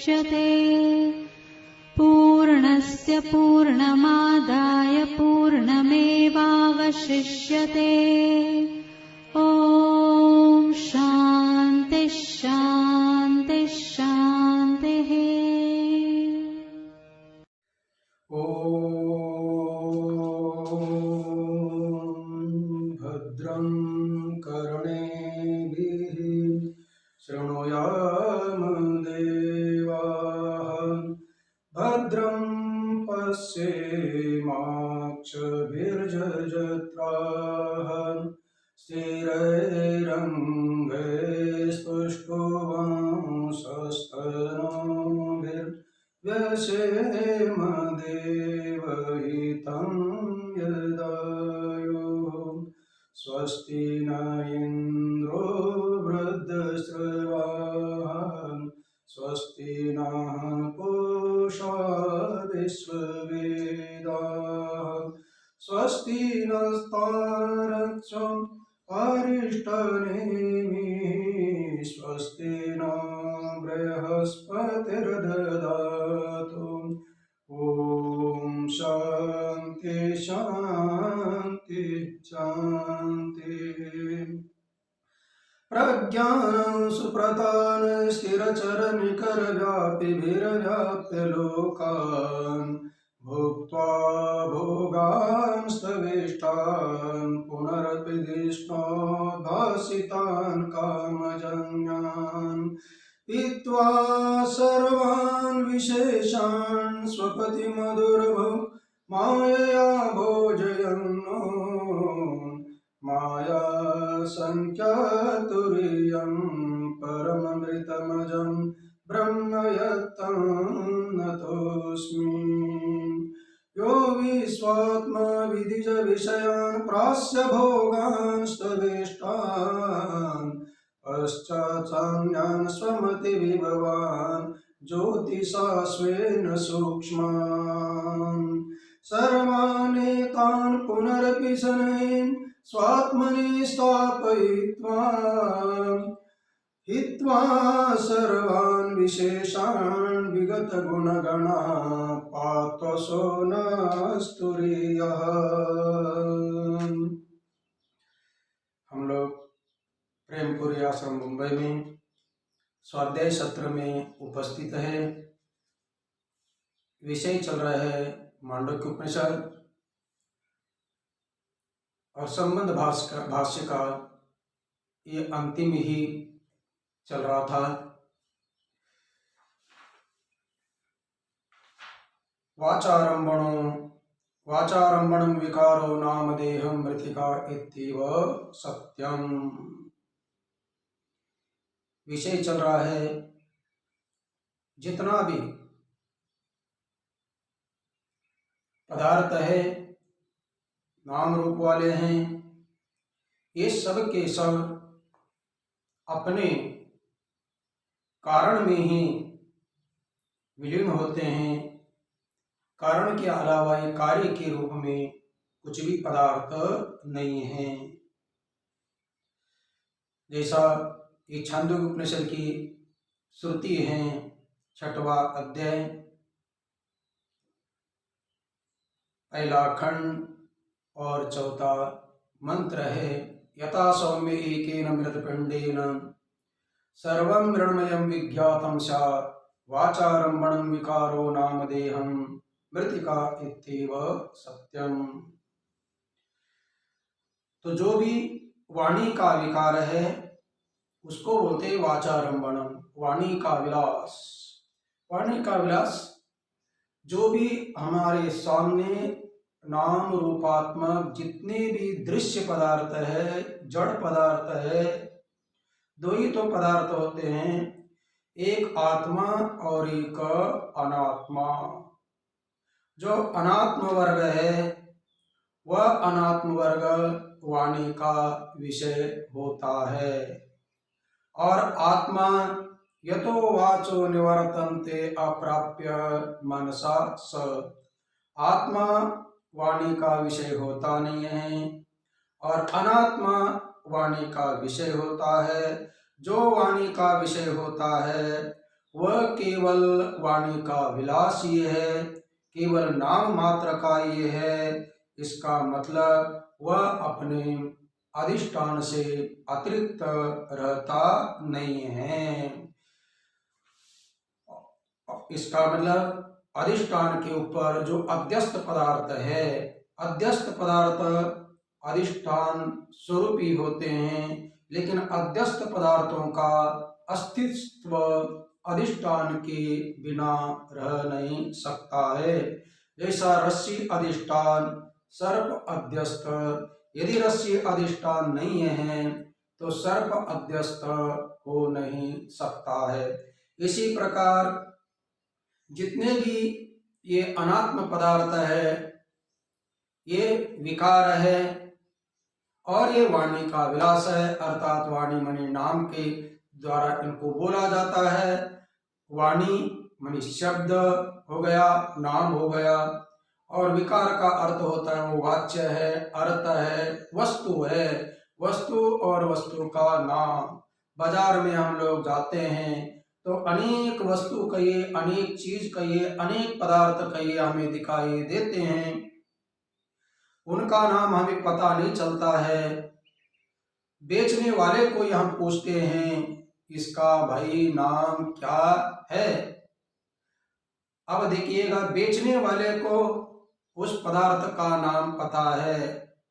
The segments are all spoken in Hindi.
मुच्यते। पूर्णस्य पूर्णमादाय पूर्णमेवावशिष्यते। ॐ शान्ति शान्ति शान्तिः। ॐ भद्रं कर्णेभिः शृणुयाम देवाः। भद्रं पश्येमाक्षभिर्यजत्राः। स्थिरैरङ्गैस्तुष्टुवांसस्तनूभिर्व्यसेम देवहितं यदायुः। स्वस्ति न इन्द्रो वृद्धश्रवाः। स्वस्ति नः पूषा विश्ववेदाः। स्वस्ति नस्तार्क्ष्यम् अरिष्टनेमिः। स्वस्ति न बृहस्पतिर्दधातु। ॐ शान्ति शान्ति शान्ति। प्रज्ञानं सुप्रतान् स्थिरचरनिकरव्यापिभिर्व्याप्य लोकान् भुक्त्वा भोगान् स्तवेष्टान् पुनरपि दिष्णोद्भासितान् कामजन्यान् पीत्वा सर्वान् विशेषान् स्वपतिमधुरभुक् मायया भोजयन्नो माया संख्यातुरीयं परममृतमजं ब्रह्म यत्तं नतोऽस्मि। यो विश्वात्मा विदिज विषयान् प्रास्य भोगान् स्तवेष्टान् पश्चात्साम्यान् स्वमतिविभवान् ज्योतिषा स्वेन सूक्ष्मान् सर्वानेतान् पुनरपि शनैः स्वात्मनि स्थापयित्वा हित्वा सर्वान् विशेषान् विगतगुणगणाः पात्वसो नस्तुरीयः। हम लोग प्रेमपुरी आश्रम मुंबई में स्वाध्याय सत्र में उपस्थित है। विषय चल रहा है मांडुक्य उपनिषद और संबंध भाष्य का ये अंतिम ही चल रहा था। वाचारंभणं विकारो नामदेहं मृतिका इत्येव सत्यम। विषय चल रहा है जितना भी पदार्थ है नाम रूप वाले हैं, ये सब के सब अपने कारण में ही विलीन होते हैं। कारण के अलावा ये कार्य के रूप में कुछ भी पदार्थ नहीं है। जैसा ये छांदोग्य उपनिषद की श्रुति है, 6वां अध्याय, पहला खंड और 4था मंत्र है। यथा सौम्य एकेन मृतपिंडेन सर्वं मृण्मयं विज्ञातं स्यात् वाचारंभणं विकारो नामदेहं मृतिका इत्येव सत्यम। तो जो भी वाणी का विकार है उसको बोलते वाचारंभणम, वाणी का विलास। वाणी का विलास जो भी हमारे सामने नाम रूपात्मक जितने भी दृश्य पदार्थ है, जड़ पदार्थ है, दो ही तो पदार्थ होते हैं, एक आत्मा और एक अनात्मा। जो अनात्म वर्ग है वह अनात्म वर्ग वाणी का विषय होता है, और आत्मा यतो वाचो निवर्तन्ते अप्राप्य मनसा स, आत्मा वाणी का विषय होता नहीं है और अनात्मा वाणी का विषय होता है। जो वाणी का विषय होता है वह केवल वाणी का विलास ये है, केवल नाम मात्र का ये है। इसका मतलब वह अपने अधिष्ठान से अतिरिक्त रहता नहीं है। इसका मतलब अधिष्ठान के ऊपर जो अध्यस्त पदार्थ है, अध्यस्त पदार्थ अधिष्ठान स्वरूप ही होते हैं, लेकिन अध्यस्त पदार्थों का अस्तित्व अधिष्ठान के बिना रह नहीं सकता है। जैसा रस्सी अधिष्ठान, सर्प अध्यस्त। यदि रस्सी अधिष्ठान नहीं है तो सर्प अध्यस्त हो नहीं सकता है। इसी प्रकार जितने भी ये अनात्म पदार्थ है, ये विकार है और ये वाणी का विलास है, अर्थात वाणी मणि नाम के द्वारा इनको बोला जाता है। वाणी मणि शब्द हो गया, नाम हो गया, और विकार का अर्थ होता है वो वाच्य है, अर्थ है, वस्तु है। वस्तु और वस्तु का नाम। बाजार में हम लोग जाते हैं तो अनेक वस्तु कहिए, अनेक चीज कहिए, अनेक पदार्थ कहिए हमें दिखाई देते हैं, उनका नाम हमें पता नहीं चलता है। बेचने वाले को हम पूछते हैं इसका भाई नाम क्या है। अब देखिएगा, बेचने वाले को उस पदार्थ का नाम पता है,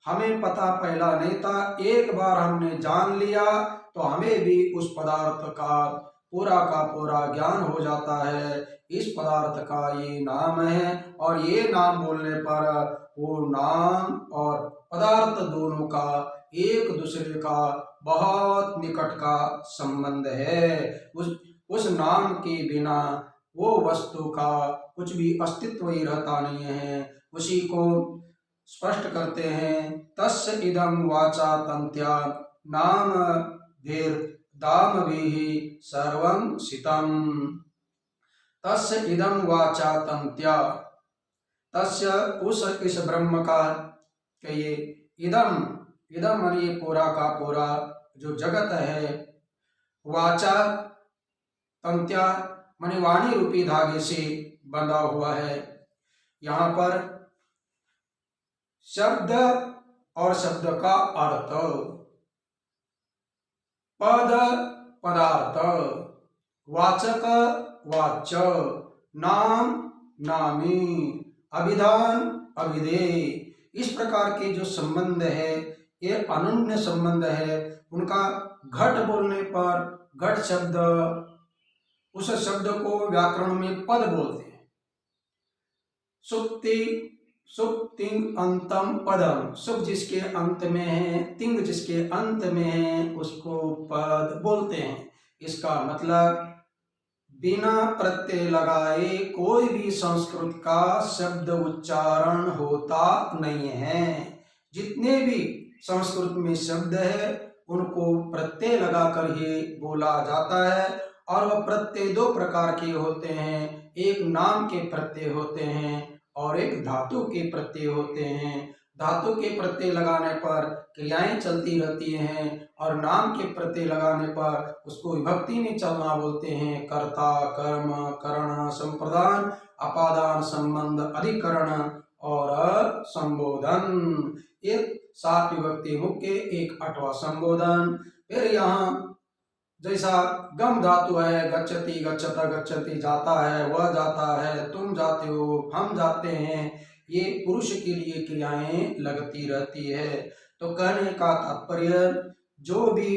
हमें पता पहला नहीं था। एक बार हमने जान लिया तो हमें भी उस पदार्थ का पूरा ज्ञान हो जाता है। इस पदार्थ का ये नाम है, और ये नाम बोलने पर वो नाम और पदार्थ दोनों का एक दूसरे का बहुत निकट का संबंध है। उस नाम के बिना वो वस्तु का कुछ भी अस्तित्व ही रहता नहीं है। उसी को स्पष्ट करते हैं, तस्य इदं वाचा तंत्या नाम धीर दाम भी सर्वं सितम। तस्य इदं वाचा तंत्या, तस्य इस ब्रह्म का कहिए, इदम इदम मानिए पूरा का पूरा जो जगत है, वाचा तंत्या माने वाणी रूपी धागे से बंधा हुआ है। यहाँ पर शब्द और शब्द का अर्थ, पद पदार्थ, वाचक वाच्य, नाम नामी, अभिधान अभिधेय, इस प्रकार के जो संबंध है ये अनन्य संबंध है। उनका घट बोलने पर घट शब्द, उस शब्द को व्याकरण में पद बोलते हैं। सुप्ति सुप्तिंग अंतम पदम, सुप जिसके अंत में है, तिंग जिसके अंत में है, उसको पद बोलते हैं। इसका मतलब बिना प्रत्यय लगाए कोई भी संस्कृत का शब्द उच्चारण होता नहीं है। जितने भी संस्कृत में शब्द है उनको प्रत्यय लगाकर ही बोला जाता है, और वह प्रत्यय दो प्रकार के होते हैं, एक नाम के प्रत्यय होते हैं और एक धातु के प्रत्यय होते हैं। धातु के प्रत्यय लगाने पर क्रियाएं चलती रहती हैं, और नाम के प्रत्यय लगाने पर उसको विभक्ति में चलना बोलते हैं। कर्ता, कर्म, करण, संप्रदान, अपादान, संबंध, अधिकरण और संबोधन। एक 7 विभक्ति मुख्य, एक 8वां संबोधन। फिर यहाँ जैसा गम धातु है, गच्छति गच्छता गच्छति, जाता है वह जाता है, तुम जाते हो हम जाते हैं, ये पुरुष के लिए क्रियाएं लगती रहती है। तो कहने का तात्पर्य, जो भी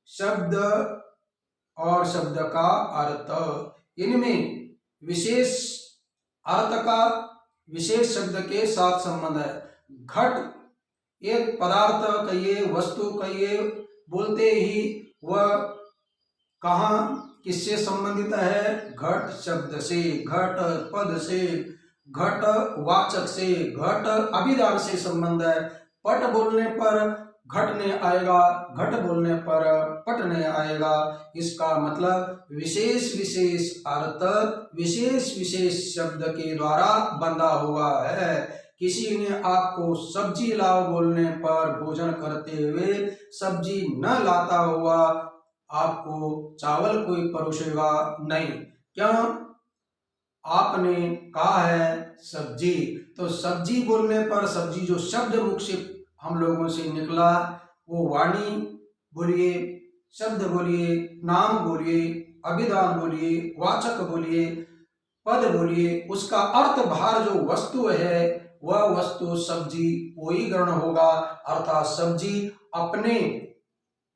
शब्द और शब्द का अर्थ, इनमें विशेष अर्थ का विशेष शब्द के साथ संबंध है। घट एक पदार्थ कहिए, वस्तु कहिए, बोलते ही वह कहाँ किससे संबंधित है? घट शब्द से, घट पद से, घट वाचक से, घट अभिधान से संबंध है। पट बोलने पर घट नहीं आएगा, घट बोलने पर पट नहीं आएगा। इसका मतलब विशेष विशेष अर्थ विशेष विशेष शब्द के द्वारा बंधा हुआ है। किसी ने आपको सब्जी लाओ बोलने पर भोजन करते हुए सब्जी न लाता हुआ आपको चावल कोई परोसेगा नहीं, क्यों? आपने कहा है सब्जी, तो सब्जी बोलने पर सब्जी जो शब्द मुख से हम लोगों से निकला वो वाणी बोलिए, शब्द बोलिए, नाम बोलिए, अभिधान बोलिए, वाचक बोलिए, पद बोलिए, उसका अर्थ भार जो वस्तु है वह वस्तु सब्जी वही ग्रहण होगा। अर्थात सब्जी अपने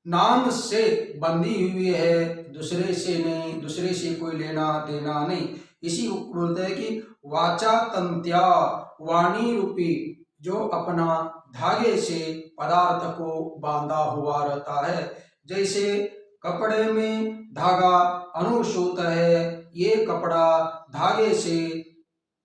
नाम से बंधी हुई है, दूसरे से नहीं, दूसरे से कोई लेना देना नहीं। इसी को बोलते हैं कि वाचा तंत्या, वाणी रूपी जो अपना धागे से पदार्थ को बांधा हुआ रहता है। जैसे कपड़े में धागा अनुसूत है, ये कपड़ा धागे से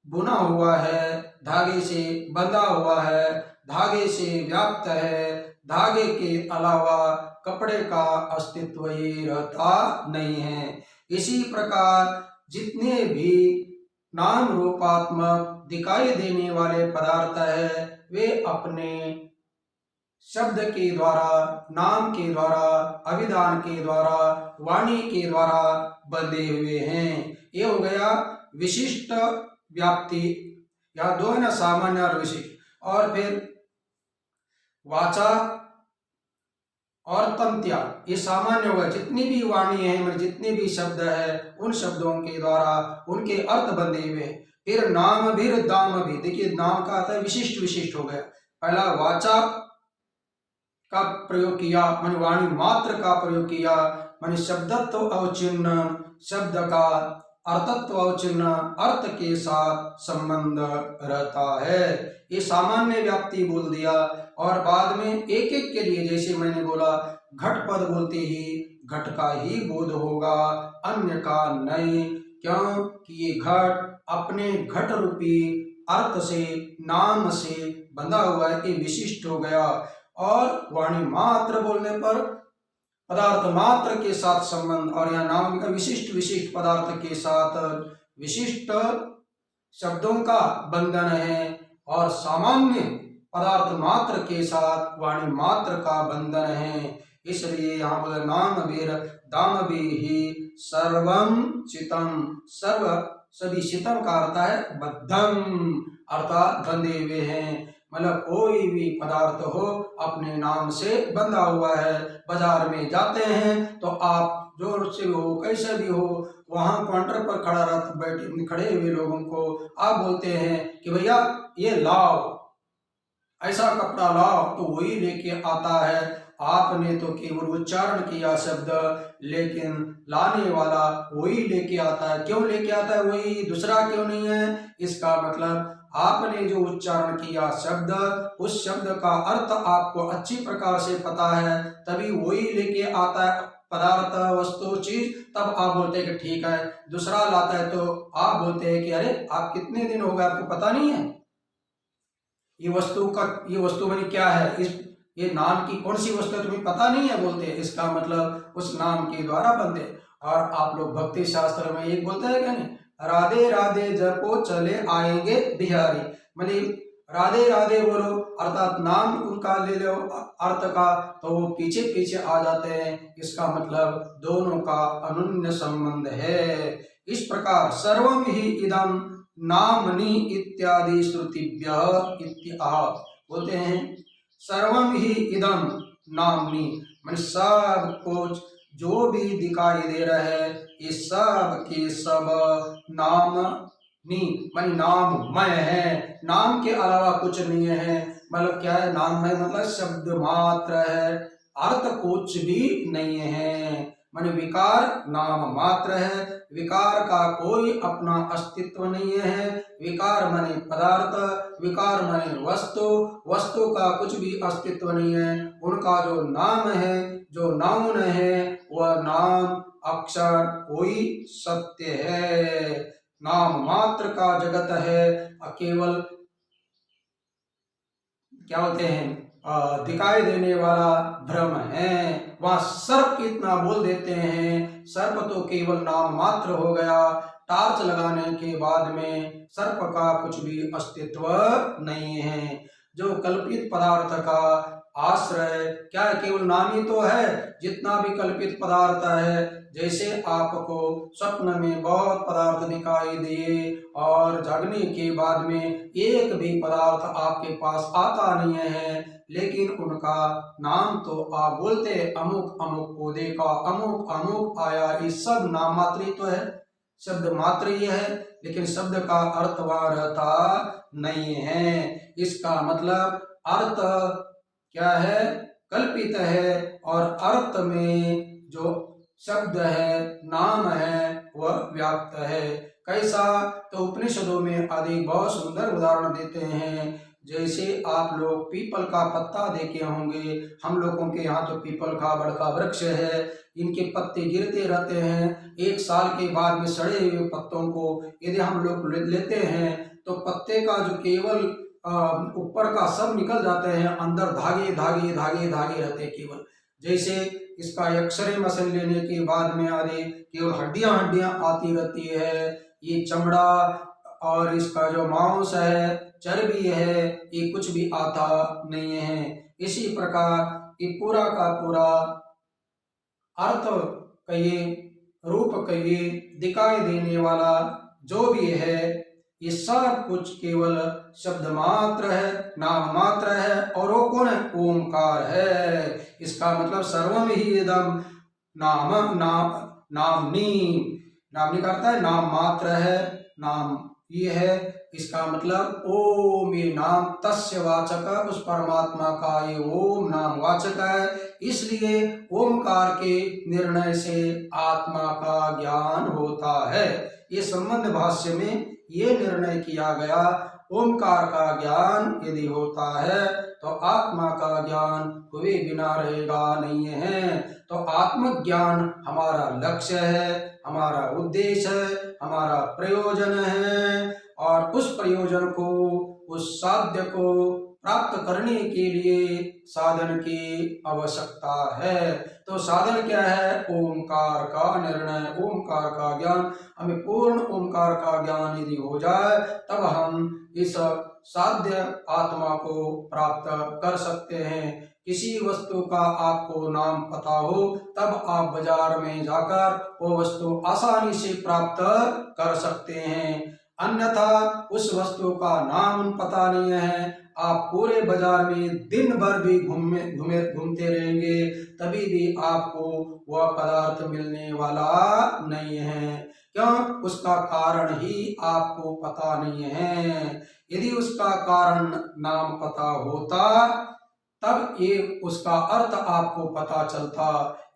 बुना हुआ है, धागे से बंधा हुआ है, धागे से व्याप्त है, धागे के अलावा कपड़े का अस्तित्व ही रहता नहीं है। इसी प्रकार जितने भी नाम रूपात्मक दिखाई देने वाले पदार्थ है वे अपने शब्द के द्वारा, नाम के द्वारा, अभिधान के द्वारा, वाणी के द्वारा बंधे हुए हैं। ये हो गया विशिष्ट व्याप्ति, या दो है ना, सामान्य और विशिष्ट। और फिर वाचा और तंत्या, ये सामान्य होगा। जितनी भी वाणी है, मतलब जितने भी शब्द है, उन शब्दों के द्वारा उनके अर्थ बंधे हुए। फिर नाम भी दाम भी, देखिए नाम का अर्थ है विशिष्ट, विशिष्ट हो गया। पहला वाचा का प्रयोग किया, मान वाणी मात्र का प्रयोग किया, मान शब्दत्व अवचिन्न, शब्द का अर्थत्व अवचिन्न, अर्थ के साथ संबंध रहता है। ये सामान्य व्याप्ति बोल दिया। और बाद में एक एक के लिए, जैसे मैंने बोला घट पद बोलते ही घट का ही बोध होगा, अन्य का नहीं। क्यों कि ये घट अपने घट रूपी अर्थ से, नाम से बंधा हुआ है, ये विशिष्ट हो गया। और वाणी मात्र बोलने पर पदार्थ मात्र के साथ संबंध, और यहाँ नाम का विशिष्ट, विशिष्ट पदार्थ के साथ विशिष्ट शब्दों का बंधन है। और सामान्य पदार्थ मात्र के साथ वाणी मात्र का बंधन है। इसलिए यहाँ बोले नाम वीर दाम भी ही सर्वम चितम, सर्व सभी चितम का अर्थ है बद्धम, अर्थात बंधे हुए हैं। मतलब कोई भी पदार्थ हो अपने नाम से बंधा हुआ है। बाजार में जाते हैं तो आप जोर से हो, कैसे भी हो, वहां काउंटर पर खड़ा रहते, बैठे खड़े हुए लोगों को आप बोलते हैं कि भैया ये लाओ, ऐसा कपड़ा लाओ, तो वही लेके आता है। आपने तो केवल उच्चारण किया शब्द, लेकिन लाने वाला वही लेके आता है। क्यों लेके आता है वही, दूसरा क्यों नहीं है? इसका मतलब आपने जो उच्चारण किया शब्द, उस शब्द का अर्थ आपको अच्छी प्रकार से पता है, तभी वही लेके आता है पदार्थ, वस्तु, चीज। तब आप बोलते हैं कि ठीक है। दूसरा लाता है तो आप बोलते हैं कि अरे आप कितने दिन हो गए, आपको पता नहीं है ये वस्तु बनी क्या है, ये नाम की कौन सी वस्तु है, तुम्हें पता नहीं है, बोलते हैं। इसका मतलब उस नाम के द्वारा बनते। और आप लोग भक्ति शास्त्र में एक बोलते हैं क्या नहीं, राधे राधे जपो चले आएंगे बिहारी, मतलब राधे राधे बोलो, अर्थात नाम उनका ले लो अर्थ का, तो वो पीछे पीछे आ जाते हैं। इसका मतलब दोनों का अनन्य संबंध है। इस प्रकार सर्वम ही इदम नामनि इत्यादि श्रुतिभ्यः इत्याह बोलते हैं। सर्वम ही इदम नामनि, मन सब कुछ जो भी दिखाई दे रहा है, ये सब के सब नामनि, मन नाममय है, नाम के अलावा कुछ नहीं है। मतलब क्या है नाममय, मतलब शब्द मात्र है, अर्थ कुछ भी नहीं है। मन विकार नाम मात्र है, विकार का कोई अपना अस्तित्व नहीं है। विकार माने पदार्थ, विकार माने वस्तु, वस्तु का कुछ भी अस्तित्व नहीं है। उनका जो नाम है, जो नाउन है, वह नाम अक्षर कोई सत्य है, नाम मात्र का जगत है। केवल क्या होते हैं, दिखाई देने वाला भ्रम है। वहां सर्प इतना बोल देते हैं, सर्प तो केवल नाम मात्र हो गया। टार्च लगाने के बाद में सर्प का कुछ भी अस्तित्व नहीं है। जो कल्पित पदार्थ का आश्रय क्या है, केवल नाम ही तो है। जितना भी कल्पित पदार्थ है जैसे आपको स्वप्न में बहुत पदार्थ दिखाई दिए और जागने के बाद में एक भी पदार्थ आपके पास आता नहीं है, लेकिन उनका नाम तो आप बोलते अमुक अमुक को देखा, अमुक अमुक आया, ये सब नाम मात्र ही तो है, शब्द मात्र ही है, लेकिन शब्द का अर्थ वहां रहता नहीं है। इसका मतलब अर्थ क्या है? कल्पित है, और अर्थ में जो शब्द है, नाम है, वह व्याप्त है। कैसा? तो उपनिषदों में आदि बहुत सुंदर उदाहरण देते हैं। जैसे आप लोग पीपल का पत्ता देखे होंगे, हम लोगों के यहाँ तो पीपल का बड़का वृक्ष है, इनके पत्ते गिरते रहते हैं। एक साल के बाद में सड़े हुए पत्तों को यदि हम लोग लेते हैं तो पत्ते का जो केवल ऊपर का सब निकल जाते हैं, अंदर धागे धागे धागे धागे रहते हैं केवल। जैसे इसका एक्सरे मशीन लेने के बाद में आदि केवल हड्डियां हड्डियां आती रहती है, ये चमड़ा और इसका जो मांस है, चर्बी है, ये कुछ भी आता नहीं है। इसी प्रकार ये पूरा का पूरा अर्थ कहिए, रूप कहिए, दिखाई देने वाला जो भी है, ये सब कुछ केवल शब्द मात्र है, नाम मात्र है, और वो कौन है? ओमकार है। इसका मतलब सर्वम ही इदम नाम नाम नामनी, नामनी का अर्थ है नाम मात्र है, नाम ये है। इसका मतलब ओम, ये नाम तस्य वाचक, उस परमात्मा का ये ओम नाम वाचक है। इसलिए ओमकार के निर्णय से आत्मा का ज्ञान होता है। ये संबंध भाष्य में ये निर्णय किया गया, ओमकार का ज्ञान यदि होता है तो आत्मा का ज्ञान हुए बिना रहेगा नहीं है। तो आत्मज्ञान हमारा लक्ष्य है, हमारा उद्देश्य है, हमारा प्रयोजन है, और उस प्रयोजन को, उस साध्य को प्राप्त करने के लिए साधन की आवश्यकता है। तो साधन क्या है? ओमकार का निर्णय, ओमकार का ज्ञान। हमें पूर्ण ओमकार का ज्ञान यदि हो जाए तब हम इस साध्य आत्मा को प्राप्त कर सकते हैं। किसी वस्तु का आपको नाम पता हो तब आप बाजार में जाकर वो वस्तु आसानी से प्राप्त कर सकते हैं, अन्यथा उस वस्तु का नाम पता नहीं है, आप पूरे बाजार में दिन भर भी घूमते रहेंगे, तभी भी आपको वह पदार्थ मिलने वाला नहीं है। क्यों? उसका कारण ही आपको पता नहीं है। यदि उसका कारण नाम पता होता तब ये उसका अर्थ आपको पता चलता।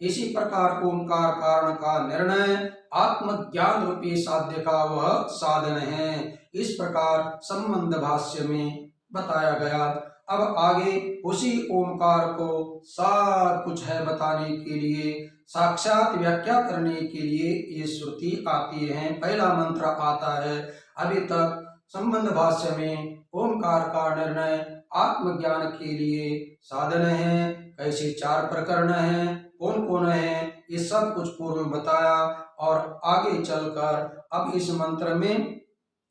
इसी प्रकार ओंकार कारण का निर्णय आत्मज्ञान रूपी साध्य का वह साधन है। इस प्रकार संबंध भाष्य में बताया गया। अब आगे उसी ओंकार को सब कुछ है बताने के लिए, साक्षात व्याख्या करने के लिए ये श्रुति आती है। पहला मंत्र आता है। अभी तक संबंध भाष्य में ओंकार का निर्णय आत्मज्ञान के लिए साधन है, कैसे 4 प्रकरण हैं, कौन कौन है, ये सब कुछ पूर्व में बताया। और आगे चलकर अब इस मंत्र में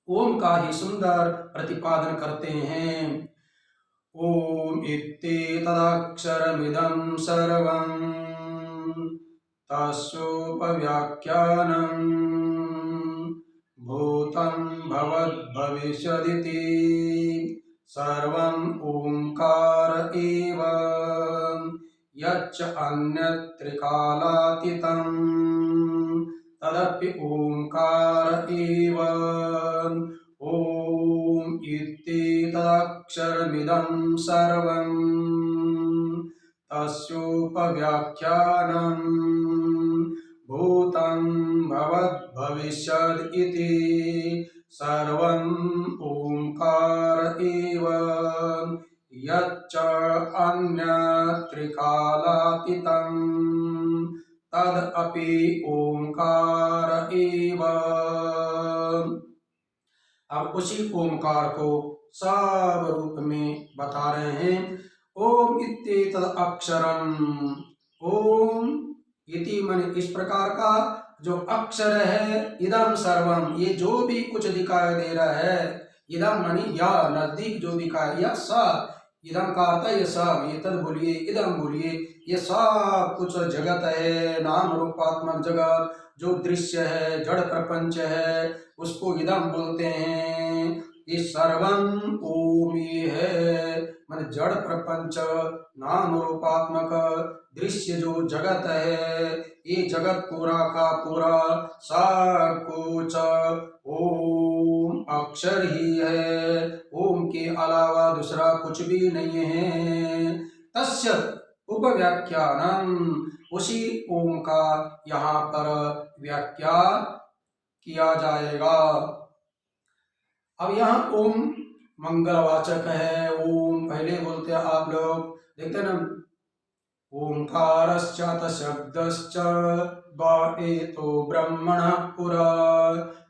ओम का ही सुंदर प्रतिपादन करते हैं। ओम इत्येतदक्षरमिदं सर्वं तस्योपव्याख्यानं भूतं भवद्भविष्यदिति सर्वं ओंकार एव यच्च अन्यत्रिकालातीतं तदपि ओंकार एव। ओम इत्येतदक्षरमिदं सर्वं तस्योपव्याख्यानं भूतं भवद्भविष्यदिति सर्वं ओंकार एव यच्च अन्यत्रिकालातीतं तदपि ओंकार एव। अब उसी ओंकार को सब रूप में बता रहे हैं। ओम इत्येतद् अक्षरम, ओम इति मन इस प्रकार का जो अक्षर है, इदम सर्वम ये जो भी कुछ दिखाई दे रहा है, इदम मनी या नजदीक जो दिखाई, या स इदम का अर्थ है ये सब, ये तद बोलिए, इदम बोलिए, ये सब कुछ जगत है, नाम रूपात्मक जगत जो दृश्य है, जड़ प्रपंच है, उसको इदम बोलते हैं। ये सर्वम ओम ही है, मन जड़ प्रपंच नाम रूपात्मक दृश्य जो जगत है, ये जगत पूरा का पूरा सब कुछ ओम अक्षर ही है, ओम के अलावा दूसरा कुछ भी नहीं है। तस्य उपव्याख्यानम, उसी ओम का यहाँ पर व्याख्या किया जाएगा। अब यहाँ ओम मंगलवाचक है। ओम पहले बोलते हैं आप लोग, देखते ना, ओंकारश्च शब्दश्च एतो ब्रह्मणः पुरा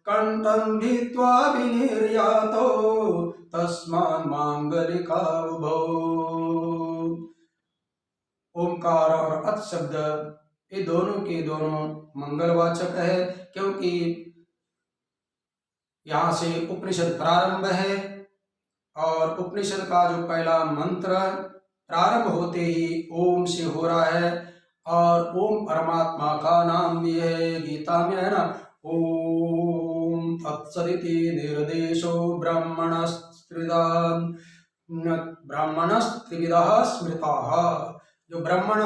कंठं भित्वा विनिर्यातो तस्मात् मांगलिका उभौ। ओंकार और अत शब्द ये दोनों के दोनों मंगलवाचक है, क्योंकि यहाँ से उपनिषद प्रारंभ है और उपनिषद का जो पहला मंत्र प्रारंभ होते ही ओम से हो रहा है, और ओम परमात्मा का नाम भी है। गीता में है ना, ओम तत्सदिति निर्देशो ब्राह्मणस्त्रिविधः स्मृताः। जो ब्राह्मण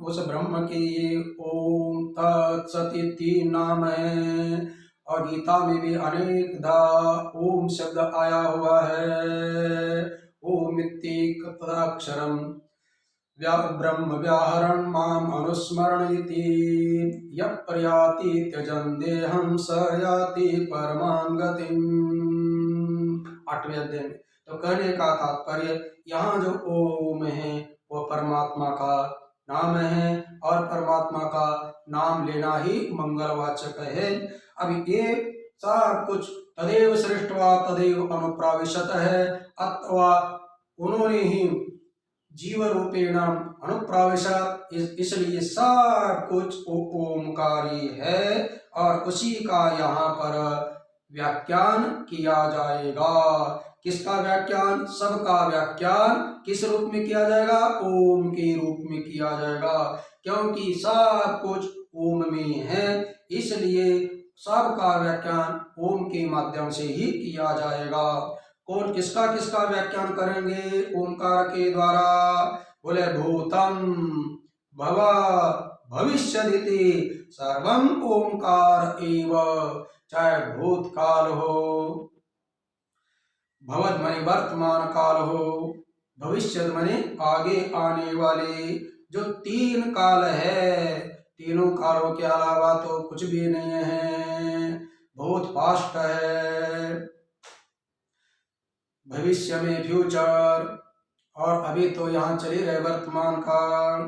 उस ब्रह्म के ये ओम तत्सदिति नाम है, और गीता में भी अनेकदा ओम शब्द आया हुआ है। ओम इत्येकतदाक्षरम् ब्रह्म व्याहरण माम अनुस्मरण इति यः प्रयाति त्यजन् देहं स याति परमां गतिम्। 8वें अध्याय में। तो कहने का तात्पर्य, यहाँ जो ओम है वो परमात्मा का नाम है, और परमात्मा का नाम लेना ही मंगलवाचक है। अब ये सब कुछ तदेव सृष्टवा तदेव अनुप्राविशत है, अथवा उन्होंने ही जीव रूपेण अनुप्राविशत, इसलिए सब कुछ ओमकारी है, और उसी का यहाँ पर व्याख्यान किया जाएगा। किसका व्याख्यान? सबका व्याख्यान किस रूप में किया जाएगा? ओम के रूप में किया जाएगा, क्योंकि सब कुछ ओम में है, इसलिए सबका व्याख्यान ओम के माध्यम से ही किया जाएगा। कौन किसका किसका व्याख्यान करेंगे ओंकार के द्वारा? बोले भूतम भव भविष्यदिति सर्वम ओंकार एव। चाहे भूतकाल हो, भवद माने वर्तमान काल हो, भविष्य माने आगे आने वाले, जो 3 काल है, तीनों कालों के अलावा तो कुछ भी नहीं है। भूत पास्ट है, भविष्य में फ्यूचर, और अभी तो यहाँ चली रहे वर्तमान काल।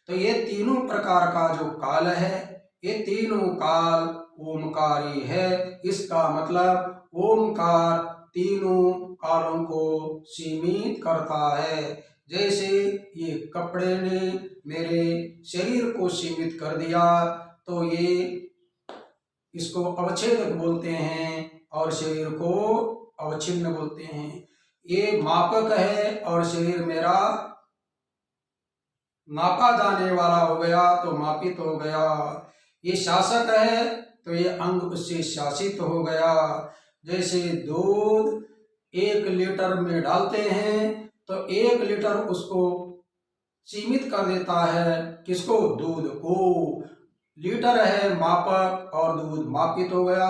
तो ये तीनों प्रकार का जो काल है, ये तीनों काल ओमकारी है। इसका मतलब ओमकार तीनों कालों को सीमित करता है। जैसे ये कपड़े ने मेरे शरीर को सीमित कर दिया, तो ये इसको अवच्छेदक बोलते हैं, और शरीर को अवच्छिन्न बोलते हैं। ये मापक है, और शरीर मेरा नापा जाने वाला हो गया तो मापित हो गया। ये शासक है, तो ये अंग उससे शासित हो गया। जैसे दूध 1 लीटर में डालते हैं, तो 1 लीटर उसको सीमित कर देता है। किसको? दूध को। लीटर है मापक, और दूध मापित हो गया।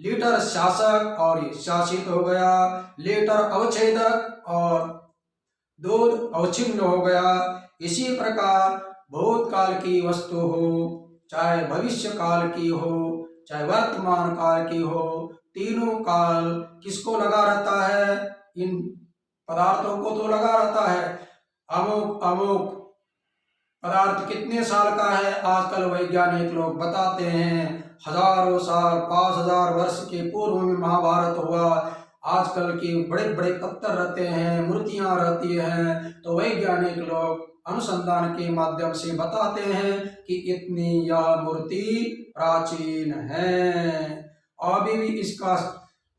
लीटर शासक, और ये शासित हो गया। लीटर अवच्छेदक, और दूध अवच्छिन्न हो गया। इसी प्रकार भूतकाल की वस्तु हो, चाहे भविष्य काल की हो, चाहे वर्तमान काल की हो, तीनों काल किसको लगा रहता है? इन पदार्थों को तो लगा रहता है। अमुक अमुक पदार्थ कितने साल का है, आजकल वैज्ञानिक लोग बताते हैं, हजारों साल, 5000 वर्ष के पूर्व में महाभारत हुआ। आजकल के बड़े बड़े पत्थर रहते हैं, मूर्तियां रहती हैं, तो वैज्ञानिक लोग अनुसंधान के माध्यम से बताते हैं कि इतनी यह मूर्ति प्राचीन है। अभी भी इसका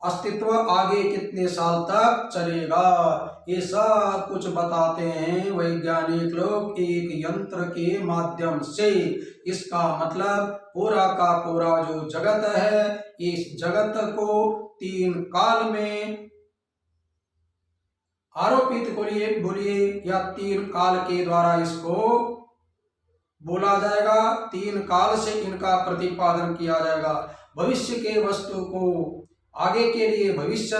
अस्तित्व आगे कितने साल तक चलेगा, ये सब कुछ बताते हैं वैज्ञानिक लोग एक यंत्र के माध्यम से। इसका मतलब पूरा का पूरा जो जगत है, इस जगत को 3 काल में आरोपित बोलिए या 3 काल के द्वारा इसको बोला जाएगा, 3 काल से इनका प्रतिपादन किया जाएगा। भविष्य के वस्तु को आगे के लिए भविष्य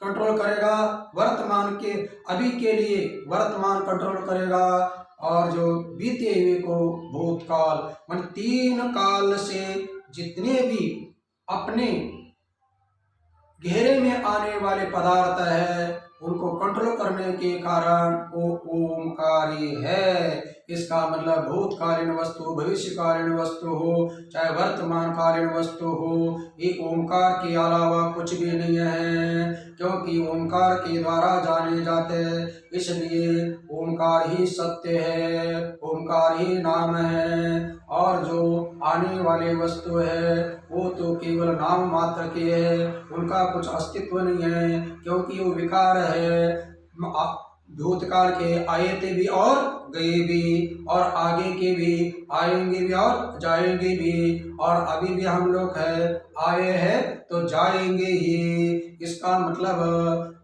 कंट्रोल करेगा, वर्तमान के अभी के लिए वर्तमान कंट्रोल करेगा, और जो बीते हुए को भूतकाल। मान 3 काल से जितने भी अपने घेरे में आने वाले पदार्थ है उनको कंट्रोल करने के कारण वो ओमकारी है। इसका मतलब भूतकालीन वस्तु, भविष्यकालीन वस्तु हो, चाहे वर्तमान कालीन वस्तु हो, ये ओमकार के अलावा कुछ भी नहीं है, क्योंकि ओमकार के द्वारा जाने जाते हैं। इसलिए ओमकार ही सत्य है, ओमकार ही नाम है, और जो आने वाले वस्तु है वो तो केवल नाम मात्र के है, उनका कुछ अस्तित्व नहीं है, क्योंकि वो विकार है। भूतकाल के आए थे भी और गए भी, और आगे के भी आएंगे भी और जाएंगे भी, और अभी भी हम लोग है, आए हैं तो जाएंगे ही। इसका मतलब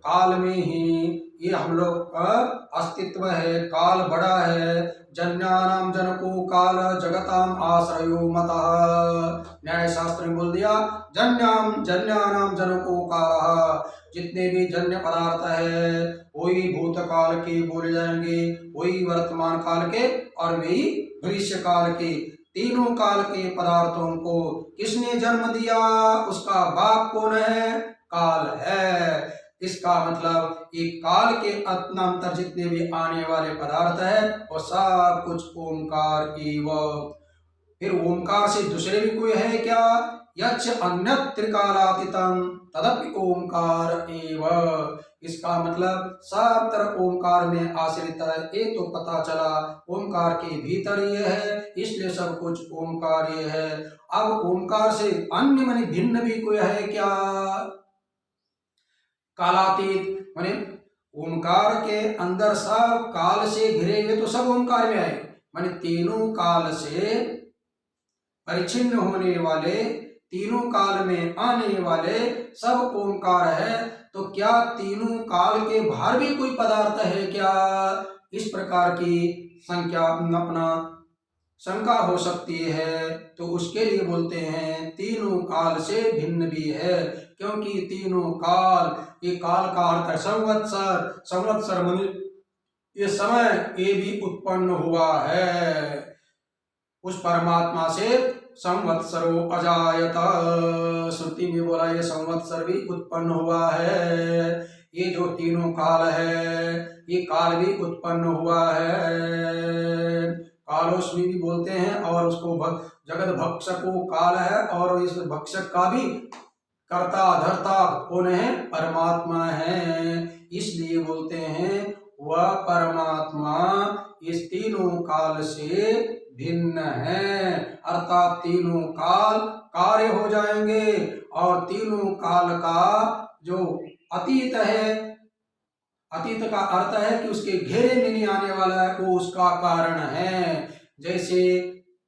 काल में ही ये हम लोग का अस्तित्व है। काल बड़ा है। जन्यानाम जनको काल जगताम आश्रयो मतः। न्याय शास्त्र में बोल दिया जन्यानाम जनको काल, जितने भी जन्य पदार्थ है वही भूतकाल के बोले जाएंगे, वही वर्तमान काल के और वही भविष्य काल के। तीनों काल के पदार्थों को किसने जन्म दिया, उसका बाप कौन है, काल है। इसका मतलब एक काल के अनंतर जितने भी आने वाले पदार्थ है वो सब कुछ ओमकार एवं। फिर ओमकार से दूसरे भी कोई है क्या, यच्च अन्यत् त्रिकालातीतं तदपि ओमकार एव। इसका मतलब सब तरह ओमकार में आश्रित है, ये तो पता चला ओमकार के भीतर ये है, इसलिए सब कुछ ओमकार ये है। अब ओमकार से अन्य माने भिन्न भी कोई है क्या, कालातीत माने ओमकार के अंदर सब काल से घिरे हुए तो सब ओमकार में आए, माने तीनों काल से परिच्छिन्न होने वाले, तीनों काल में आने वाले सब ओमकार है। तो क्या तीनों काल के बाहर भी कोई पदार्थ है क्या, इस प्रकार की संख्या अपना शंका हो सकती है। तो उसके लिए बोलते हैं तीनों काल से भिन्न भी है, क्योंकि तीनों काल, ये काल का अर्थ है संवत्सर, संवत्सर माने ये समय, ये भी उत्पन्न हुआ है उस परमात्मा से। संवत्सरो अजायत, श्रुति में बोला ये संवत्सर भी उत्पन्न हुआ है। ये जो तीनों काल है ये काल भी उत्पन्न हुआ है। कालोस्मी भी बोलते हैं, और उसको जगत भक्षको काल है, और इस भक्षक का भी कर्ता धर्ता कौन है, परमात्मा है। इसलिए बोलते हैं वह परमात्मा इस तीनों काल से भिन्न है, अर्थात तीनों काल कार्य हो जाएंगे, और तीनों काल का जो अतीत है, अतीत का अर्थ है कि उसके घेरे में नहीं आने वाला है, वो उसका कारण है। जैसे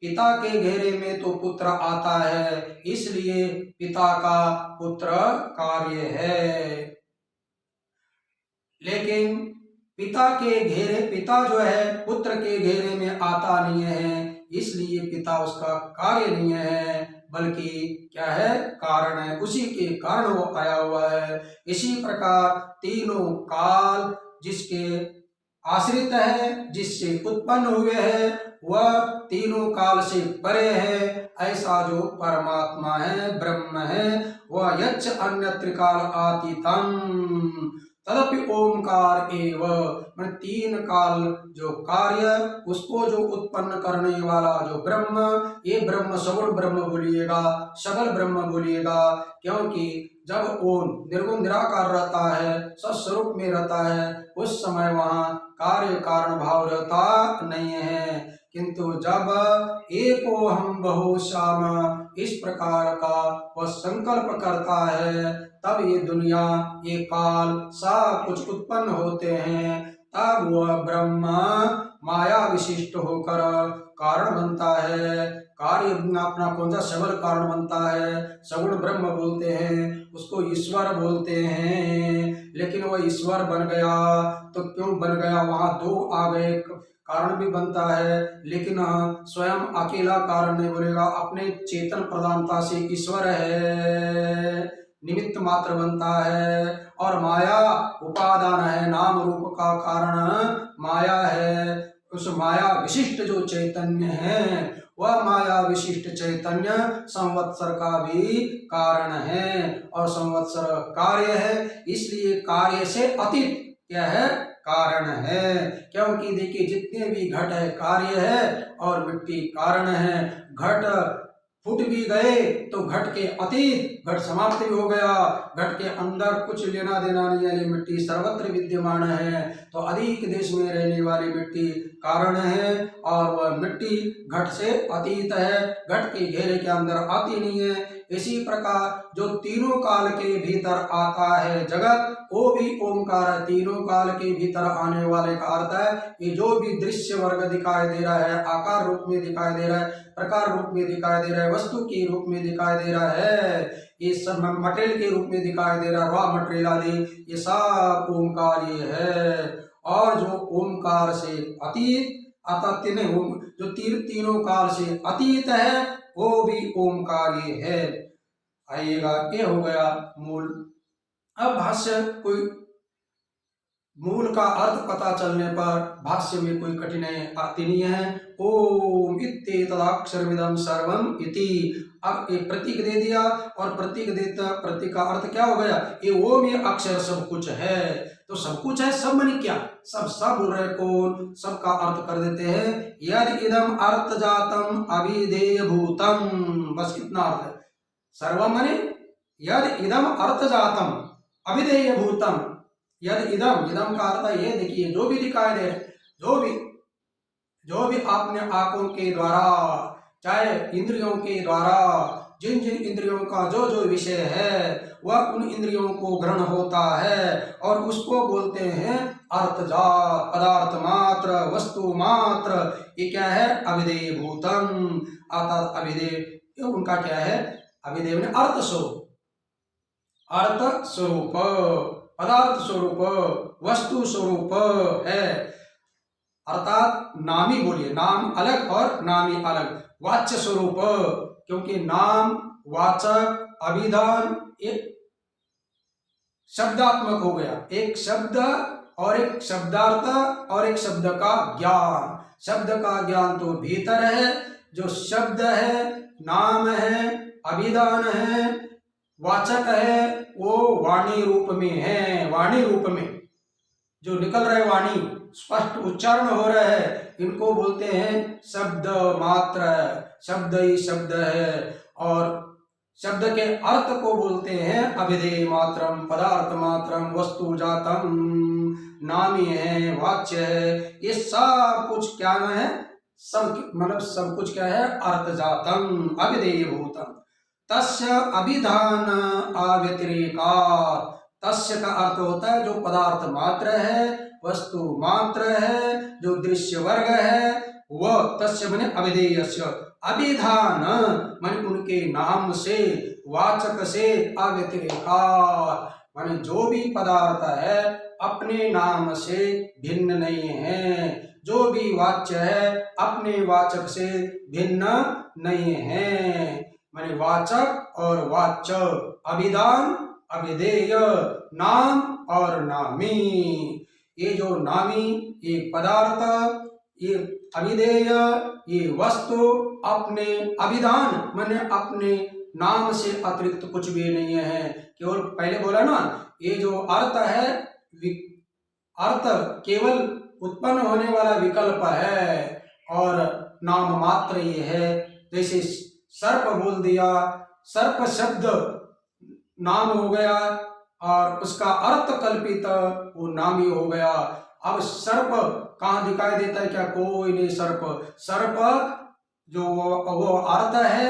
पिता के घेरे में तो पुत्र आता है, इसलिए पिता का पुत्र कार्य है। लेकिन पिता के घेरे, पिता जो है पुत्र के घेरे में आता नहीं है, इसलिए पिता उसका कार्य नहीं है, बल्कि क्या है, कारण है, उसी के कारण वो आया हुआ है। इसी प्रकार तीनों काल जिसके आश्रित है, जिससे उत्पन्न हुए हैं, वह तीनों काल से परे है। ऐसा जो परमात्मा है, ब्रह्म है, वह यच्च अन्यत्र काल आतीतम तदपि ओमकार एव। मतलब 3 काल जो कार्य, उसको जो उत्पन्न करने वाला जो ब्रह्म, ये ब्रह्म सगुण ब्रह्म बोलिएगा, सबल ब्रह्म बोलिएगा, क्योंकि जब वो निर्गुण निराकार रहता है, सस्वरूप में रहता है, उस समय वहाँ कार्य कारण भाव रहता नहीं है। किंतु जब एको हम बहु श्याम, इस प्रकार का वह संकल्प करता है, तब ये दुनिया, ये काल सब कुछ उत्पन्न होते हैं। तब वह ब्रह्म माया विशिष्ट होकर कारण बनता है। कार्य अपना कौन सा सबल कारण बनता है, सगुण ब्रह्म बोलते हैं, उसको ईश्वर बोलते हैं। लेकिन वह ईश्वर बन गया तो क्यों बन गया, वहां दो आ गए, कारण भी बनता है लेकिन स्वयं अकेला कारण नहीं बनेगा, अपने चेतन प्रधानता से ईश्वर है, निमित्त मात्र बनता है। और माया उपादान है, नाम रूप का कारण माया है। उस माया विशिष्ट जो चैतन्य है, वह माया विशिष्ट चैतन्य संवत्सर का भी कारण है। और संवत्सर कार्य है, इसलिए कार्य से अतीत क्या है, कारण है। क्योंकि देखिए जितने भी घट है कार्य है और मिट्टी कारण है। घट फूट भी गए तो घट के अतीत, घट समाप्त भी हो गया, घट के अंदर कुछ लेना देना नहीं है। ये मिट्टी सर्वत्र विद्यमान है, तो अधिक देश में रहने वाली मिट्टी कारण है और वह मिट्टी घट से अतीत है, घट के घेरे के अंदर आती नहीं है। इसी प्रकार जो तीनों काल के भीतर आता है जगत, वो भी ओमकार है। तीनों काल के भीतर आने वाले का अर्थ है ये जो भी दृश्य वर्ग दिखाई दे रहा है, आकार रूप में दिखाई दे रहा है, प्रकार रूप में दिखाई दे रहा है, वस्तु के रूप में दिखाई दे रहा है, ये सब मटेरियल के रूप में दिखाई दे रहा है, रॉ मटेरियल आदि, ये सब ओमकार ये है। और जो ओमकार से अतीत अर्थात जो तीनों काल से अतीत है, वो भी ओमकार ये है। आइएगा, ये हो गया मूल। अब भाष्य, कोई मूल का अर्थ पता चलने पर भाष्य में कोई कठिनाई आती नहीं है। ओम इत्येतदाक्षरमिदं सर्वम इति। अब एक प्रतीक दे दिया और प्रतीक का अर्थ क्या हो गया, ये ओम ये अक्षर सब कुछ है। तो सब कुछ है, सब माने क्या, सब बोल रहे कौन, सबका अर्थ कर देते हैं। यद इदम अर्थ जातम अभिधेय भूतम, बस इतना अर्थ है। सर्व माने यद इदम अर्थ जातम अभिधेय भूतम। यद इदम, इदम का अर्थ ये देखिए, जो भी दिखाई दे, जो भी आपने आंखों के द्वारा, चाहे इंद्रियों के द्वारा, जिन जिन इंद्रियों का जो जो विषय है, वह उन इंद्रियों को ग्रहण होता है और उसको बोलते हैं अर्थजात, पदार्थ मात्र, वस्तु मात्र। ये क्या है, अभिधेय भूतम। अर्थात अभिधेय उनका क्या है, अभिधेय में अर्थ स्वरूप, अर्थ स्वरूप, पदार्थ स्वरूप, वस्तु स्वरूप है। अर्थात नामी, बोलिए नाम अलग और नामी अलग, वाच्य स्वरूप, क्योंकि नाम वाचक अभिधान एक शब्दात्मक हो गया, एक शब्द और एक शब्दार्थ और एक शब्द का ज्ञान। शब्द का ज्ञान तो भीतर है, जो शब्द है, नाम है, अभिधान है, वाचक है, वो वाणी रूप में है। वाणी रूप में जो निकल रहे, वाणी स्पष्ट उच्चारण हो रहा है, इनको बोलते हैं शब्द मात्र। शब्द ही शब्द है और शब्द के अर्थ को बोलते हैं अभिधेय मात्रम, पदार्थ मात्रम, वस्तु जातम, नामी है, वाच्य है। ये सब कुछ क्या है, सब मतलब सब कुछ क्या है, अर्थ जातम अभिधेय भूतम। तस्य अभिधान अव्यतिरेकात्। तस्य का अर्थ होता है जो पदार्थ मात्र है, वस्तु मात्र है, जो दृश्य वर्ग है, वह तस्य माने अभिधेयस्य, अभिधान माने उनके नाम से, वाचक से, अव्यतिरेकात् माने जो भी पदार्थ है अपने नाम से भिन्न नहीं है, जो भी वाच्य है अपने वाचक से भिन्न नहीं है। माने वाचक और वाच्य, अभिधान अभिधेय, नाम और नामी। ये जो नामी, ये पदार्थ, ये अभिधेय, ये वस्तु अपने अभिधान माने अपने नाम से अतिरिक्त कुछ भी नहीं है। केवल पहले बोला ना, ये जो अर्थ है, अर्थ केवल उत्पन्न होने वाला विकल्प है और नाम मात्र ये है। जैसे सर्प बोल दिया, सर्प शब्द नाम हो गया और उसका अर्थ कल्पित वो नामी हो गया। अब सर्प कहाँ दिखाई देता है, क्या कोई नहीं। सर्प जो वो अर्थ है,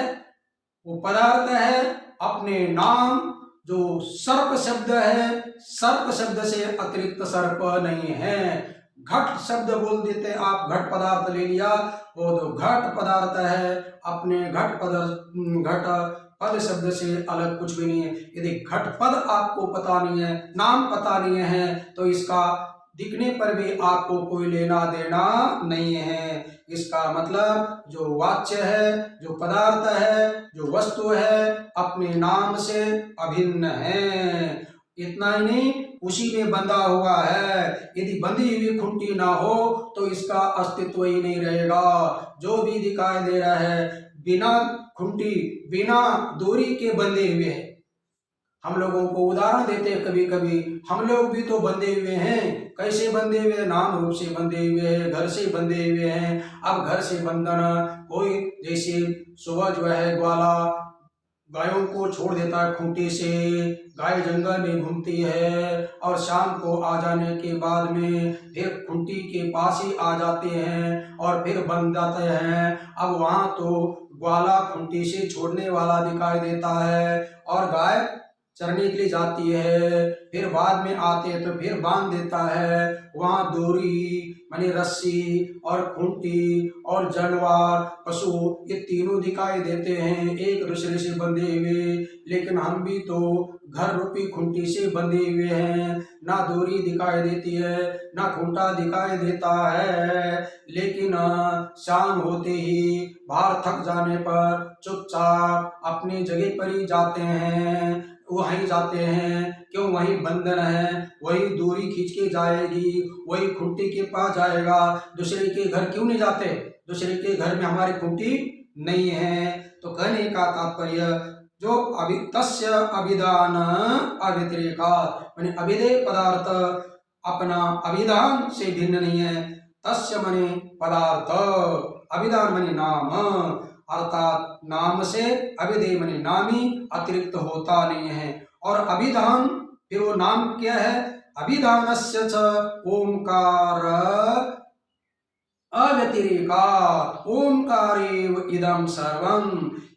वो पदार्थ है, अपने नाम जो सर्प शब्द है, सर्प शब्द से अतिरिक्त सर्प नहीं है। घट शब्द बोल देते आप, घट पदार्थ ले लिया, वो तो घट पदार्थ है, अपने घट पद शब्द से अलग कुछ भी नहीं है। यदि घट पद आपको पता नहीं है, नाम पता नहीं है, तो इसका दिखने पर भी आपको कोई लेना देना नहीं है। इसका मतलब जो वाच्य है, जो पदार्थ है, जो वस्तु है, अपने नाम से अभिन्न है। इतना ही नहीं, उसी में बंधा हुआ है। यदि बंधी हुई खूंटी ना हो तो इसका अस्तित्व ही नहीं रहेगा। जो भी दिखाई दे रहा है बिना खूंटी, बिना डोरी के बंधे हुए है। हम लोगों को उदाहरण देते हैं, कभी कभी हम लोग भी तो बंधे हुए हैं। कैसे बंधे हुए हैं? नाम रूप से बंधे हुए हैं, घर से बंधे हुए हैं। अब घर से बंधन, कोई जैसे सुबह जो है ग्वाला गायों को छोड़ देता है खूंटी से, गाय जंगल में घूमती है और शाम को आ जाने के बाद में फिर खूंटी के पास ही आ जाते हैं और फिर बंध जाते हैं। अब वहाँ तो ग्वाला खूंटी से छोड़ने वाला दिखाई देता है और गाय चरने के लिए जाती है, फिर बाद में आते हैं तो फिर बांध देता है। वहाँ डोरी माने रस्सी और खूंटी और जानवर पशु ये तीनों दिखाई देते हैं एक दूसरे से बंधे हुए। लेकिन हम भी तो घर रूपी खूंटी से बंधे हुए हैं। ना डोरी दिखाई देती है, ना खूंटा दिखाई देता है। लेकिन शाम होते ही बाहर थक जाने पर चुपचाप अपनी जगह पर ही जाते हैं, वहीं जाते हैं। क्यों? वहीं बंधन है, वही दूरी खींच के जाएगी, वही खूंटी के पास जाएगा। दूसरे के घर क्यों नहीं जाते? दूसरे के घर में हमारी खूंटी नहीं है। तो कहने का तात्पर्य जो तस्य अभिधान अव्यतिरेकात्, माने अभिधेय पदार्थ अपना अभिधान से भिन्न नहीं है। तस्य माने पदार्थ, अभिधान माने नाम, अर्थात नाम से अभिधेय माने नामी अतिरिक्त होता नहीं है। और अभिधान फिर वो नाम क्या है? अभिधानस्य च ओंकार अव्यतिरेकात् ओंकारेव इदं सर्वं।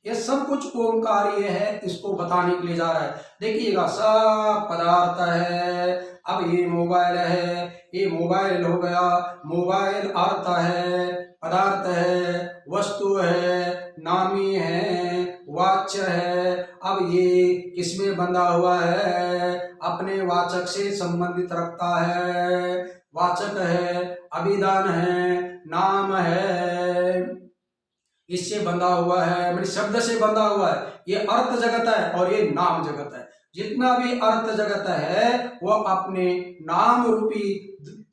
ये सब कुछ ओंकार ये है, इसको बताने के लिए जा रहा है। देखिएगा, सब पदार्थ है। अब ये मोबाइल है, ये मोबाइल हो गया, मोबाइल अर्थ है, पदार्थ है, वस्तु है, नामी है, वाच्य है। अब ये किसमें बंधा हुआ है? अपने वाचक से संबंधित रखता है, वाचक है, अभिधान है, नाम है, इससे बंधा हुआ है, मेरे शब्द से बंधा हुआ है। ये अर्थ जगत है और ये नाम जगत है। जितना भी अर्थ जगत है वो अपने नाम रूपी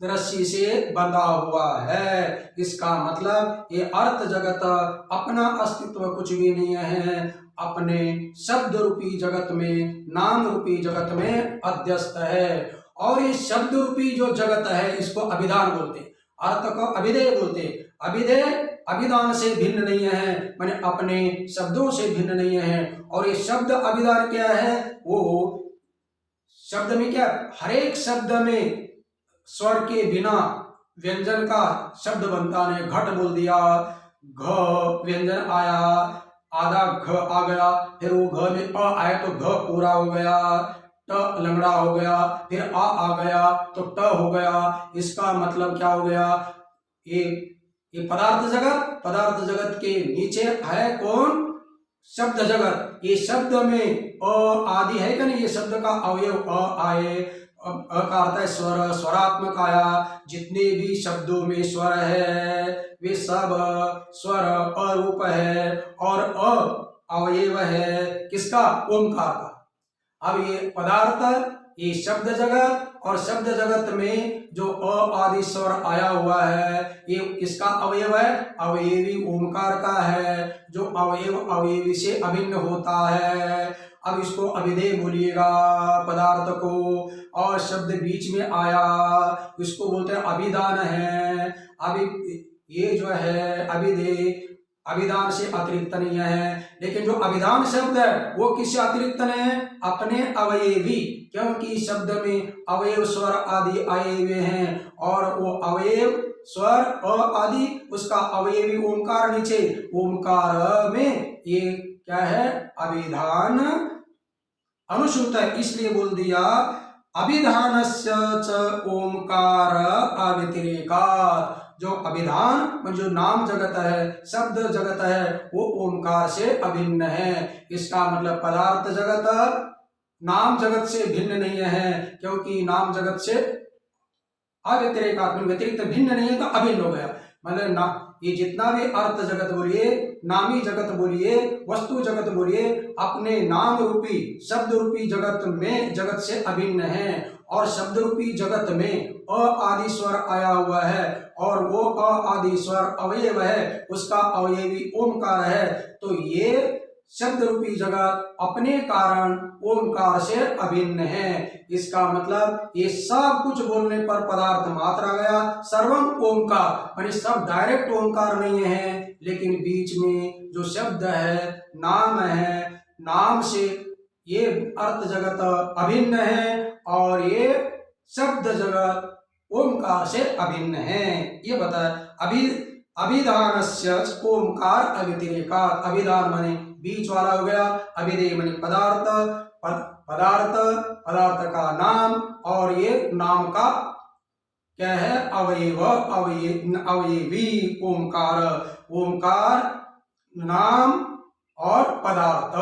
रस्सी से बंधा हुआ है। इसका मतलब ये अर्थ जगत अपना अस्तित्व कुछ भी नहीं है, अपने शब्द रूपी जगत में, नाम रूपी जगत में अध्यस्त है। और ये शब्द रूपी जो जगत है इसको अभिधान बोलते, अर्थ को अभिधेय बोलते। अभिधेय अभिधान से भिन्न नहीं है, माने अपने शब्दों से भिन्न नहीं है। और ये शब्द अभिधान क्या है? वो शब्द में क्या, हर एक शब्द में स्वर के बिना व्यंजन का शब्द बनता नहीं। घट बोल दिया, घ व्यंजन आया, आधा घ आ गया, फिर वो घ में अ आया तो घ पूरा हो गया, ट लंगड़ा हो गया, फिर आ गया तो ट हो गया। इसका मतलब क्या हो गया? ये पदार्थ जगत, पदार्थ जगत के नीचे है कौन? शब्द जगत। ये शब्द में अ आदि है क्या नहीं? ये शब्द का अवयव अ आए, अ का अर्थ है स्वर, स्वरात्मक आया। जितने भी शब्दों में स्वर है वे सब स्वर अरूप है और अ अवयव है किसका? ओंकार का। अब ये पदार्थ, ये शब्द जगत, और शब्द जगत में जो अ आदि स्वर आया हुआ है ये किसका अवयव है? अवयवी ओंकार का है, जो अवयव अवयवी से अभिन्न होता है। अब इसको अभिधेय बोलिएगा पदार्थ को, और शब्द बीच में आया इसको बोलते हैं अभिधान है। अभी ये जो है अभिधेय अभिधान से अतिरिक्त नहीं है। लेकिन जो अभिधान शब्द है वो किससे अतिरिक्त नहीं है? अपने अवयवी, क्योंकि शब्द में अवयव स्वर आदि आए हुए हैं और वो अवयव स्वर अ आदि उसका अवयवी ओंकार नीचे, ओंकार में ये क्या है? अभिधान अनुश्रुत है इसलिए बोल दिया अभिधानस्य च ओमकार अव्यतिरेकात्। जो अभिधान जो नाम जगत है, शब्द जगत है, वो ओमकार से अभिन्न है। इसका मतलब पदार्थ जगत नाम जगत से भिन्न नहीं है, क्योंकि नाम जगत से अव्यतिरेकात् व्यतिरिक्त भिन्न नहीं है तो अभिन्न हो गया। मतलब ना ये जितना भी अर्थ जगत बोलिए, नामी जगत बोलिए, वस्तु जगत बोलिए, अपने नाम रूपी शब्द रूपी जगत में जगत से अभिन्न है। और शब्द रूपी जगत में अ आदि स्वर आया हुआ है और वो अ आदि स्वर अवयव है, उसका अवयवी ओमकार है। तो ये शब्द रूपी जगत अपने कारण ओमकार से अभिन्न है। इसका मतलब ये सब कुछ बोलने पर पदार्थ मात्र आ गया, सर्वम ओमकार, यानी सब डायरेक्ट ओमकार नहीं है, लेकिन बीच में जो शब्द है, नाम है, नाम से ये अर्थ जगत अभिन्न है और ये शब्द जगत ओमकार से अभिन्न है। ये बताया अभिधानस्य ओमकार अव्यतिरेकात्। अभिधान माने बीच वाला हो गया, अभिधेय माने पदार्थ, पदार्थ का नाम, और ये नाम का क्या है अवयव, अवयवी ओमकार। ओमकार नाम और पदार्थ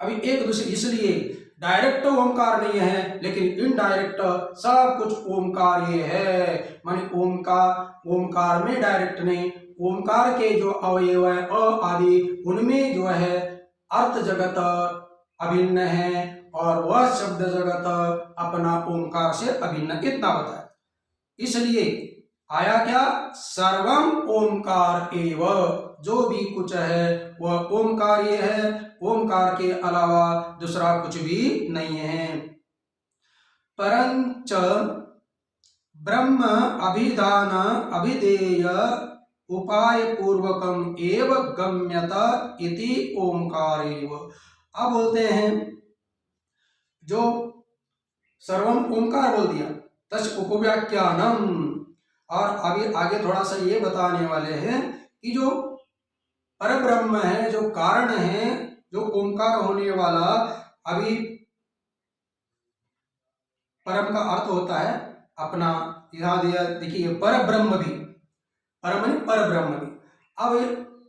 अभी एक दूसरे, इसलिए डायरेक्ट ओमकार नहीं है, लेकिन इनडायरेक्ट सब कुछ ओमकार ये है। माने ओमकार में डायरेक्ट नहीं, ओमकार के जो अवयव है अ आदि, उनमें जो है अर्थ जगत अभिन्न है और वह शब्द जगत अपना ओमकार से अभिन्न। इतना बताया। इसलिए आया क्या, सर्वम ओमकार एव, जो भी कुछ है वह ओमकार ही है, ओमकार के अलावा दूसरा कुछ भी नहीं है। परंच ब्रह्म अभिधान अभिधेय उपाय पूर्वकम एव गम्यत इति ओमकार एव। अब बोलते हैं जो सर्वम ओमकार बोल दिया, तस् उपव्याख्यानम। और अभी आगे थोड़ा सा ये बताने वाले हैं कि जो परब्रह्म है, जो कारण है, जो ओमकार होने वाला, अभी परम का अर्थ होता है अपना, यहां दिया देखिए परब्रह्म भी, परम परब्रह्म भी। अब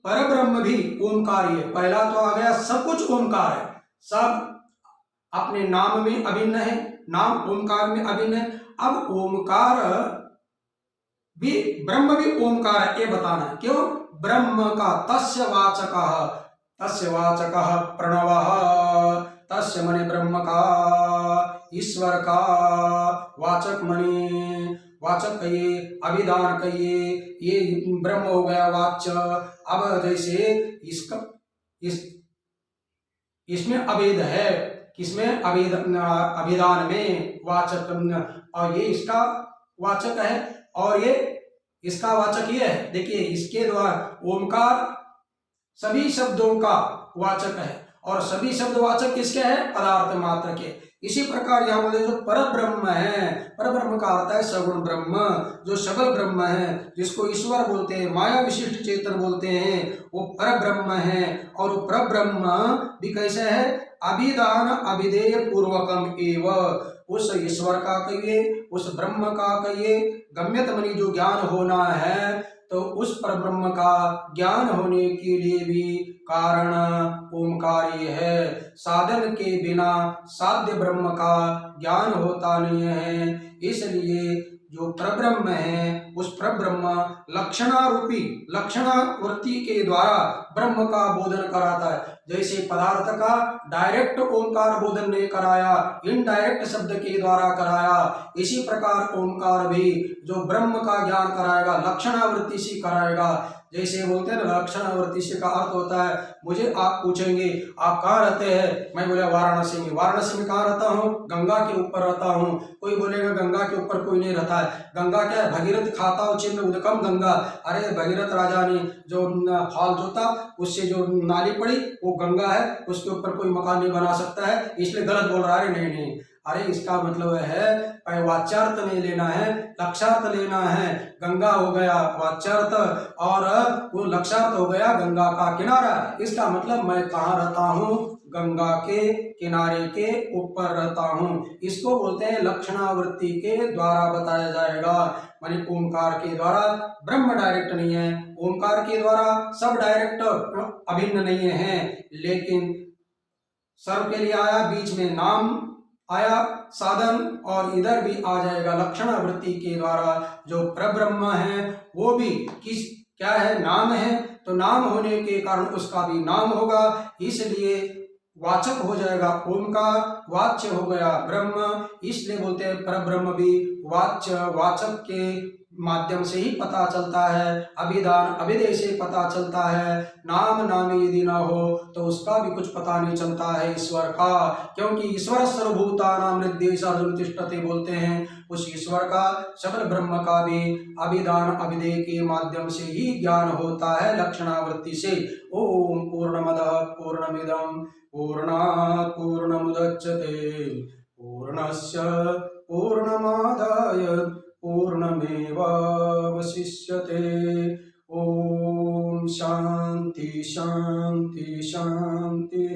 परब्रह्म भी ओमकार ही है। पहला तो आ गया सब कुछ ओमकार है, सब अपने नाम में अभिन्न है, नाम ओमकार में अभिन्न है। अब ओमकार भी, ब्रह्म भी ओमकार है, ये बताना है। क्यों? ब्रह्म का तस्य वाचकः प्रणवः, तस्य मने ब्रह्म का, ईश्वर का, वाचक मने वाचक कहिए, अभिधान कहिए, ये ब्रह्म हो गया वाच्य। अब जैसे इसमें अभेद है, किसमें? अभिधान में वाचक, और ये इसका वाचक है और ये इसका वाचक ये है। देखिए इसके द्वारा ओमकार सभी शब्दों का वाचक है और सभी शब्द वाचक किसके हैं? पदार्थ मात्र के। इसी प्रकार यहाँ बोले जो परब्रह्म है, परब्रह्म का अर्थ है सगुण ब्रह्म, जो सबल ब्रह्म है, जिसको ईश्वर बोलते हैं, माया विशिष्ट चेतन बोलते हैं, वो परब्रह्म है। और वो परब्रह्म भी कैसे है? अभिधान अभिधेय पूर्वकम एव, उस ईश्वर का कहिए, उस ब्रह्म का कहिए, गम्यत मनी जो ज्ञान होना है, तो उस परब्रह्म का ज्ञान होने के लिए भी कारण ओमकार ही है। साधन के बिना साध्य ब्रह्म का ज्ञान होता नहीं है। इसलिए जो परब्रह्म है, उस परब्रह्म लक्षणारूपी लक्षणावृत्ति के द्वारा ब्रह्म का बोधन कराता है। जैसे पदार्थ का डायरेक्ट ओंकार बोधन ने कराया, इनडायरेक्ट शब्द के द्वारा कराया, इसी प्रकार ओंकार भी जो ब्रह्म का ज्ञान कराएगा, लक्षणावृत्ति से कराएगा। जैसे बोलते हैं ना, लक्षणावृत्ति से का अर्थ होता है, मुझे आप पूछेंगे आप कहाँ रहते हैं, मैं बोला वाराणसी में। वाराणसी में कहाँ रहता हूँ? गंगा के ऊपर रहता हूँ। कोई बोलेगा गंगा के ऊपर कोई नहीं रहता है। गंगा क्या है? भगीरथ खाता चिन्ह उदकम गंगा। अरे भगीरथ राजा ने जो हॉल जोता, उससे जो नाली पड़ी वो गंगा है, उसके ऊपर कोई मकान नहीं बना सकता है, इसलिए गलत बोल रहा है। नहीं, अरे इसका मतलब है वाच्यार्थ नहीं लेना है, लक्षार्थ लेना है। गंगा हो गया वाच्यार्थ और वो लक्षार्थ हो गया गंगा का किनारा। इसका मतलब मैं कहाँ रहता हूँ? गंगा के किनारे के ऊपर रहता हूँ। इसको बोलते हैं लक्षणावृत्ति के द्वारा बताया जाएगा। माने ओंकार के द्वारा ब्रह्म डायरेक्ट नहीं है, ओंकार के द्वारा सब डायरेक्ट अभिन्न नहीं है, लेकिन सर्व के लिए आया, बीच में नाम आया साधन, और इधर भी आ जाएगा लक्षणावृत्ति के द्वारा। जो परब्रह्म है वो भी किस क्या है, नाम है, तो नाम होने के कारण उसका भी नाम होगा, इसलिए वाचक हो जाएगा ओंकार, वाच्य हो गया ब्रह्म, इसलिए बोलते हैं परब्रह्म भी वाच्य वाचक के माध्यम से ही पता चलता है, अभिधान अभिधेय से पता चलता है। नाम नामी यदि न हो तो उसका भी कुछ पता नहीं चलता है ईश्वर का, क्योंकि ईश्वर सर्वभूतानां हृदये अर्जुन तिष्ठति बोलते हैं, उस ईश्वर का सकल ब्रह्म का भी अभिधान अभिधेय के माध्यम से ही ज्ञान होता है, लक्षणावृत्ति से। ओम पूर्णमदः पूर्णमिदं पूर्णात् पूर्णमुदच्यते पूर्णस्य पूर्णमादाय पूर्णमेवावशिष्यते। ओम शांति शांति शांति।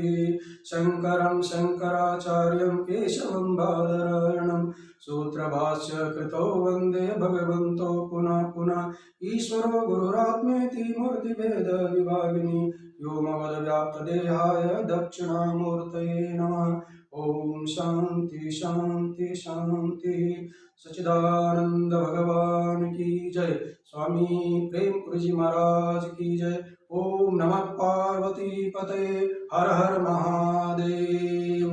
शंकरं शंकराचार्यं केशवं बादरायणं सूत्रभाष्य कृतो वंदे भगवन्तो पुनः पुनः। ईश्वरो गुरुरात्मेति मूर्तिभेद विभागिनी व्योमवद्व्याप्तदेहाय दक्षिणामूर्तये नमः। ओम शांति शांति शांति। सच्चिदानंद भगवान की जय। स्वामी प्रेमपुरी जी महाराज की जय। ओम नमः पार्वती पते। हर हर महादेव।